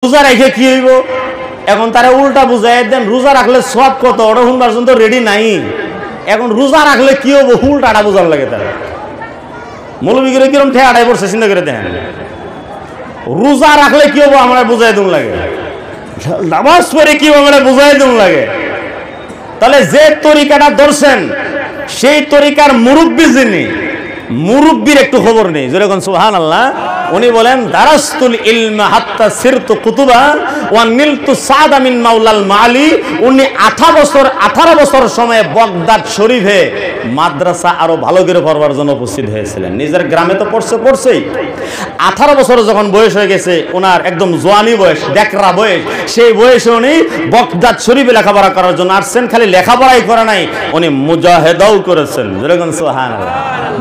রোজা রেখে কি হইব? এখন তারা উল্টা বুঝাই দেন, রোজা রাখলে সব কত ওটা শুনবার জন্য রেডি নাই। এখন রোজা রাখলে কি হবো উল্টাটা বোঝার লাগে। তারা মৌলবী করে কিরম ঠেয়াটাই পড়ছে চিন্তা করে দেখেন। রোজা রাখলে কি হবো আমরা বুঝাই দুন লাগে, নামাজ পড়ে কি আমরা বুঝাই দুন লাগে। তাহলে যে তরিকাটা ধরছেন সেই তরিকার মুরব্বী যিনি, মুরব্বীর একটু খবর নেই। যেরকম সুবহানাল্লাহ, উনি বলেন দারাস্তুল ইলমা হাত্তা সিরতু কুতুবা ওয়া নিলতু সাদা মিন মাওলাল মালি। উনি 18 বছর সময়ে বাগদাদ শরীফে মাদ্রাসা আরো ভালো করে পড়বার জন্য উপস্থিত হয়েছিলেন। নিজের গ্রামে তো পড়ছেই। 18 বছর যখন বয়স হয়ে গেছে, ওনার একদম জোয়ানি বয়স, ডেকরা বয়স, সেই বয়সে উনি বাগদাদ শরীফে লেখাপড়া করার জন্য আসছেন। খালি লেখাপড়াই করে নাই, উনি মুজাহিদাও করেছেন। যেরকম সুবহানাল্লাহ।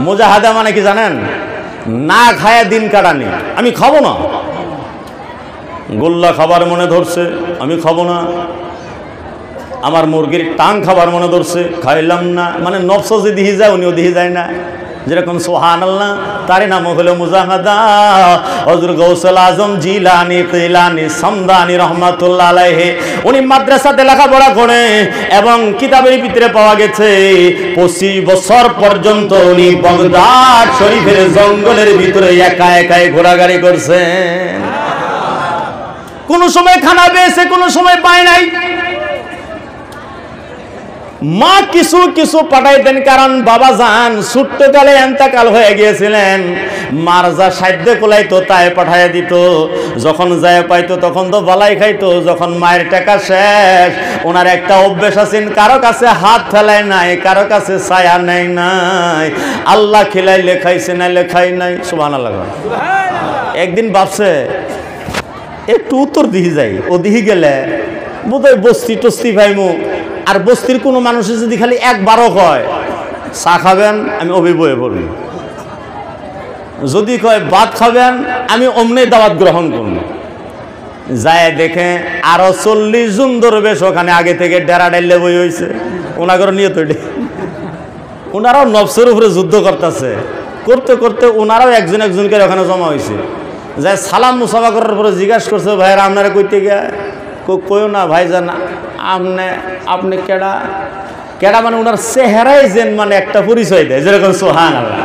মুজাহিদা মানে কি জানেন? না খায়া দিন কাটানি। আমি খাবো না, গোল্লা খাবার মনে ধরছে আমি খাবো না, আমার মুরগির টাং খাবার মনে ধরছে খাইলাম না। মানে নফস যে দিহি যায় উনিও দিহি যায় না। যেরকম সুবহানাল্লাহ, তার নাম হলো মুজাহিদা। হযরত গাউসুল আজম জিলানী কিলানী সামদানী রাহমাতুল্লাহ আলাইহি, উনি মাদ্রাসাতে লেখাপড়া করে এবং কিতাবের ভিতরে পাওয়া গেছে 25 বছর পর্যন্ত উনি বাগদাদ শরীফের জঙ্গলের ভিতরে একা একাই ঘোরাঘুরি করছেন। কোন সময় খানা পেয়েছে, কোন সময় পায় নাই। মা কিছু কিছু পাঠাইতেন, কারণ বাবা যান ছোট্টকালে এন্তেকাল হয়ে গিয়েছিলেন। মার যা সাধ্য কোলাইতো তাই পাঠাইয়া দিত। যখন যায় পাইতো তখন তো বালাই খাইতো। যখন মায়ের টাকা শেষ, ওনার একটা অভ্যাস আছেন, কারো কাছে হাত ফেলায় নাই, কারো কাছে ছায়া নেই নাই। আল্লাহ খিলাইলে খাইছে, নাইলে খাই নাই। সুবহানাল্লাহ। একদিন ভাবছে একটু উত্তর দিহি যাই, ও দিহি গেলে বোধহয় বস্তি টস্তি ভাইমু। আর বস্তির কোনো মানুষের যদি খালি একবারও কয় চা খাবেন, আমি অভিবয়ে পড়ব। যদি কয় ভাত খাবেন, আমি অমনি দাওয়াত গ্রহণ করব। যায় দেখে আরো 40 জন দরবেশ ওখানে আগে থেকে ডেরা ডাইলে বই হয়েছে। ওনাগর নিয়ে তো ওনারাও নফসের উপরে যুদ্ধ করতেছে। করতে করতে ওনারাও একজন একজনকে ওখানে জমা হয়েছে। যায় সালাম মুসাফা করার পরে জিজ্ঞাসা করছে, ভাইয়েরা আপনারা কইতে গিয়া? কইও না ভাইজান, আপনি কেডা? কেডা মানে ওনার চেহারাই যেন মানে একটা পরিচয় দেয়। যেরকম সুবহানাল্লাহ।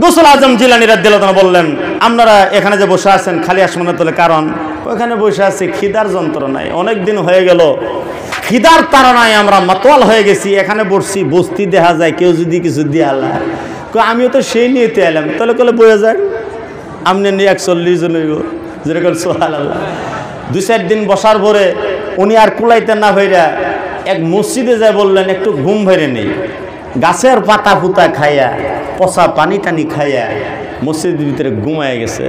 গাউসুল আজম জিলানী রাদিয়াল্লাহু তাআলা বললেন, আপনারা এখানে যে বসে আছেন খালি আসমানের তলে, কারণ ওখানে বসে আছি খিদার যন্ত্রণায়। অনেক দিন হয়ে গেল, খিদার তাড়নায় আমরা মাতোয়াল হয়ে গেছি। এখানে বসছি, বস্তি দেখা যায়, কেউ যদি কিছু দিয়ে আল্লাহ, আমিও তো সেই নিয়েতে এলাম। তাহলে কলে বয়ে যায়, আপনি 41 জন হইব। যেরকম সুবহানাল্লাহ। 2-4 দিন বসার পরে উনি আর কুলাইতে না ভাইরা এক মসজিদে যায় বললেন, একটু ঘুম ভেরে নেই। গাছের পাতা পুতা খাইয়া, পচা পানি টানি খাইয়া মসজিদের ভিতরে ঘুমায় গেছে।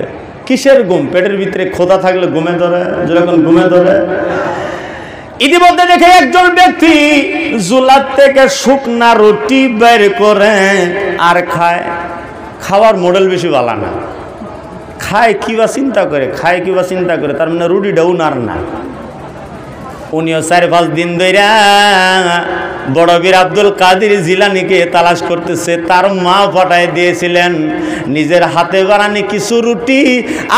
কিসের ঘুম? পেটের ভিতরে খোদা থাকলে ঘুমে ধরে। যেরকম ঘুমে ধরে। ইতিমধ্যে দেখে একজন ব্যক্তি জুলার থেকে শুকনা রুটি বের করে আর খায়। খাওয়ার মডেল বেশি ভালো না, খায় কিবা চিন্তা করে, তার মানে রুটিটাও নার না। উনিও 4-5 দিন ধরে বড় বীর আব্দুল কাদের জিলানীকে তালাশ করতেছে। তার মা পাঠায় দিয়েছিলেন নিজের হাতে বানানি কিছু রুটি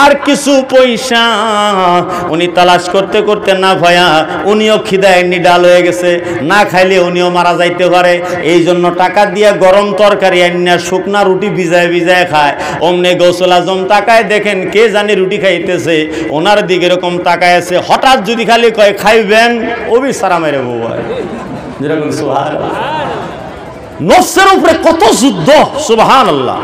আর কিছু পয়সা। উনি তালাশ করতে করতে না ভয়া উনিও খিদায় নিডাল হয়ে গেছে। না খাইলে উনিও মারা যাইতে পারে। এই জন্য টাকা দিয়ে গরম তরকারি আনিয়া শুকনা রুটি ভিজায় খায়। অমনে গাউসুল আজম তাকায় দেখেন কে জানি রুটি খাইতেছে, ওনার দিকে এরকম তাকায় আছে। হঠাৎ যদি খালি কয় খাইবেন, ওবি সারা মেরে বউ। যেরকম সুবহানাল্লাহ। নফসের উপরে কত যুদ্ধ। সুবহানাল্লাহ।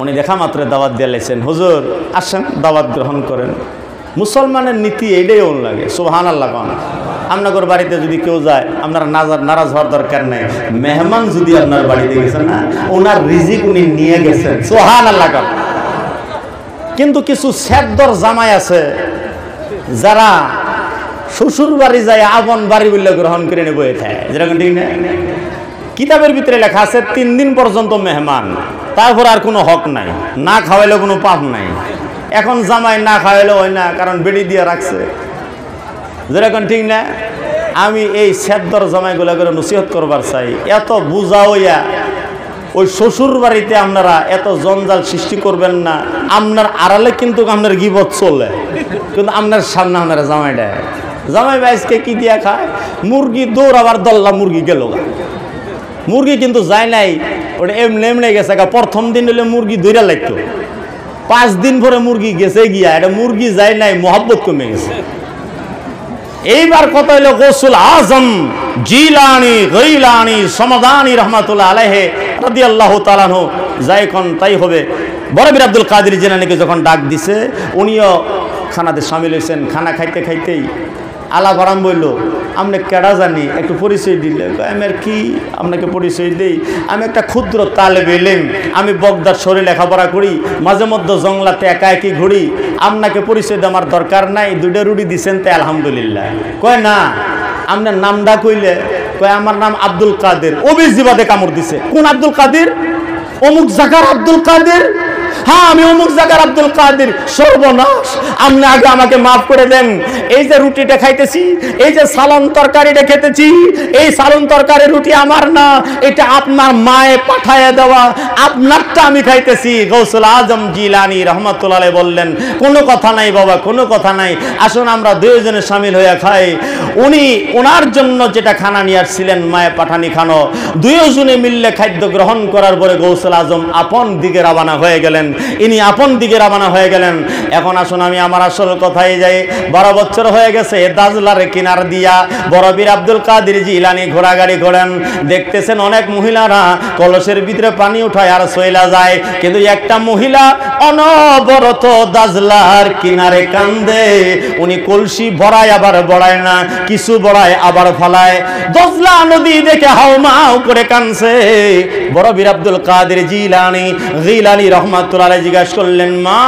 উনি দেখা মাত্র দাওয়াত দিয়ে লাইছেন, হুজুর আসেন দাওয়াত গ্রহণ করেন। মুসলমানের নীতি এইটাই ওন লাগে। সুবহানাল্লাহ। কোন আপনার বাড়িতে যদি কেউ যায়, আপনারা নারাজ হওয়ার দরকার নেই। মেহমান যদি আপনার বাড়িতে গেছেন না, ওনার রিজিক উনি নিয়ে গেছেন। সুবহানাল্লাহ। কোন কিন্তু কিছু সেদ্দর জামাই আছে যারা শ্বশুর বাড়ি যায় আপন বাড়ি বলে গ্রহণ করে নেবো। এথায় যেরকম ঠিক না, কিতাবের ভিতরে লেখা আছে 3 দিন পর্যন্ত মেহমান, তারপর আর কোনো হক নাই, না খাওয়াইলে কোনো পাপ নাই। এখন জামাই না খাওয়াইলে হয় না, কারণ বেড়ি দিয়ে রাখছে। যেরকম ঠিক না, আমি এই সেদ্দর জামাইগুলা করে নসিহত করবার চাই। এত বুঝা হইয়া ওই শ্বশুর বাড়িতে আপনারা এত জঞ্জাল সৃষ্টি করবেন না। আপনার আড়ালে কিন্তু আপনার গিবত চলে, কিন্তু আপনার সামনে আপনারা জামাই দেয়। জামাই বাইসকে কি দিয়া খায়? মুরগি দৌড়, আবার দল্লা মুরগি গেল। মুরগি কিন্তু যায় নাই, ওটা এমনি এমনি গেছে। প্রথম দিন হলে মুরগি দৌড়া লাগতো, 5 দিন পরে মুরগি গেছে গিয়া, এটা মুরগি যায় নাই, মোহাব্বত কমে গেছে। এইবার কথা হইল গৌসুল আজম জিলানি গইলানি সমাদানি রহমাতুল্লাহ আলাইহি রাদিয়াল্লাহু তাআলা আনহু যাই কোন তাই হবে। বড় বীর আব্দুল কাদের জিলানীকে যখন ডাক দিছে, উনিও খানাতে সামিল হয়েছেন। খানা খাইতে খাইতেই আলাপ আরম্ভ হইল, আপনি কেডা জানি, একটু পরিচয় দিলে। আমি আর কি আপনাকে পরিচয় দিই, আমি একটা ক্ষুদ্র তালেব ইলম, আমি বগদার শহরে লেখাপড়া করি, মাঝে মধ্যে জংলাতে একা একই ঘুরি, আপনাকে পরিচয় দেওয়ার দরকার নাই, 2টা রুটি দিচ্ছেন তাই আলহামদুলিল্লাহ। কয় না, আপনার নামটা কইলে কয় আমার নাম আব্দুল কাদের। অভিজিবাদে কামড় দিছে। কোন আব্দুল কাদের? অমুক জাকার আব্দুল কাদের। হ্যাঁ, আমি অমুক জায়গার আব্দুল কাদের। সর্বনাশ, আপনি আগে আমাকে মাফ করে দেন। এই যে রুটিটা খাইতেছি, এই যে সালন তরকারিটা খেতেছি, এই সালন তরকারি রুটি আমার না, এটা আপনার মায়ে পাঠায় দেওয়া, আপনারটা আমি খাইতেছি। গৌসুল আজম জিলানী রহমাতুল্লাহ আলাইহি বললেন, কোনো কথা নাই বাবা, কোনো কথা নাই, আসুন আমরা দুইজনে শামিল হয়ে খাই। উনি ওনার জন্য যেটা খানা নিয়ে আসছিলেন, মায়ে পাঠানি খানো, দুইজনে মিললে খাদ্য গ্রহণ করার পরে গৌসুল আজম আপন দিকে রওনা হয়ে গেলেন। ইনি আপন দিকে রওনা হয়ে গেলেন। এখন আসুন আমি আমার আসল কথায় যাই। 12 বছর হয়ে গেছে দাজলার কিনার দিয়া বড় বীর আব্দুল কাদের জিলানী ঘোড়াগাড়ি ঘোরেন। দেখতেছেন অনেক মহিলারা কলসের ভিতরে পানি উঠায় আর সইলা যায়, কিন্তু একটা মহিলা অনবরত দাজলার কিনারে কান্দে। উনি কলসি ভরায় আবার বড়ায় না, কিছু বড়ায় আবার ফালায়। দজলা নদী দেখে হাউমাউ করে কানছে। বড় বীর আব্দুল কাদের জিলানী রহমাতুল্লাহ জিজ্ঞাসা করলেন, মা